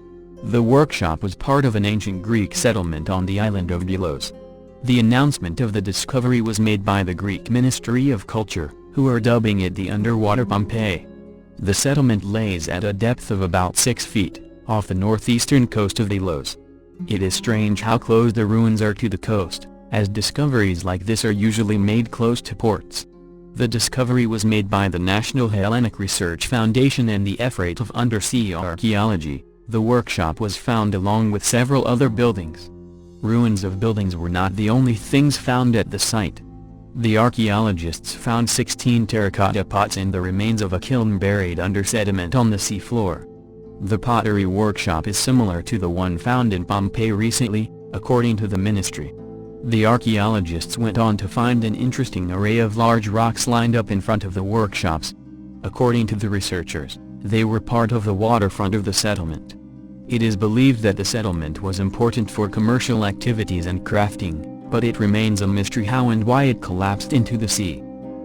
A: The workshop was part of an ancient Greek settlement on the island of Delos. The announcement of the discovery was made by the Greek Ministry of Culture, who are dubbing it the underwater Pompeii. The settlement lays at a depth of about 6 feet, off the northeastern coast of Delos. It is strange how close the ruins are to the coast, as discoveries like this are usually made close to ports. The discovery was made by the National Hellenic Research Foundation and the Effort of Undersea Archaeology. The workshop was found along with several other buildings. Ruins of buildings were not the only things found at the site. The archaeologists found 16 terracotta pots and the remains of a kiln buried under sediment on the seafloor. The pottery workshop is similar to the one found in Pompeii recently, according to the ministry. The archaeologists went on to find an interesting array of large rocks lined up in front of the workshops. According to the researchers, they were part of the waterfront of the settlement. It is believed that the settlement was important for commercial activities and crafting, but it remains a mystery how and why it collapsed into the sea.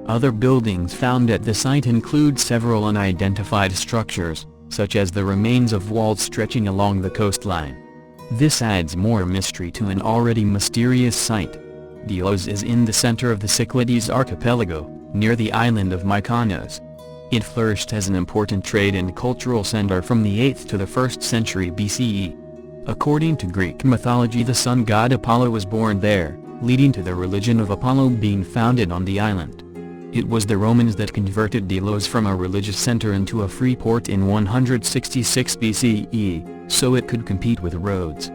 A: Other buildings found at the site include several unidentified structures, such as the remains of walls stretching along the coastline. This adds more mystery to an already mysterious site. Delos is in the center of the Cyclades archipelago, near the island of Mykonos. It flourished as an important trade and cultural center from the 8th to the 1st century BCE. According to Greek mythology, the sun god Apollo was born there, leading to the religion of Apollo being founded on the island. It was the Romans that converted Delos from a religious center into a free port in 166 BCE, so it could compete with Rhodes.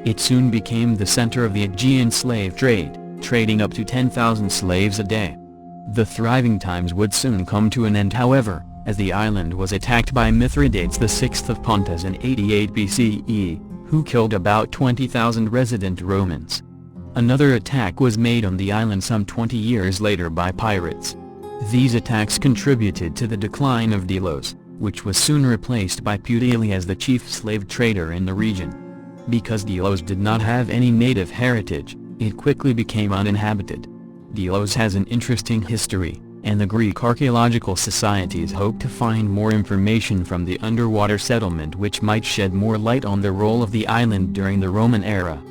A: It soon became the center of the Aegean slave trade, trading up to 10,000 slaves a day. The thriving times would soon come to an end, however, as the island was attacked by Mithridates VI of Pontus in 88 BCE, who killed about 20,000 resident Romans. Another attack was made on the island some 20 years later by pirates. These attacks contributed to the decline of Delos, which was soon replaced by Puteoli as the chief slave trader in the region. Because Delos did not have any native heritage, it quickly became uninhabited. Delos has an interesting history, and the Greek archaeological societies hope to find more information from the underwater settlement which might shed more light on the role of the island during the Roman era.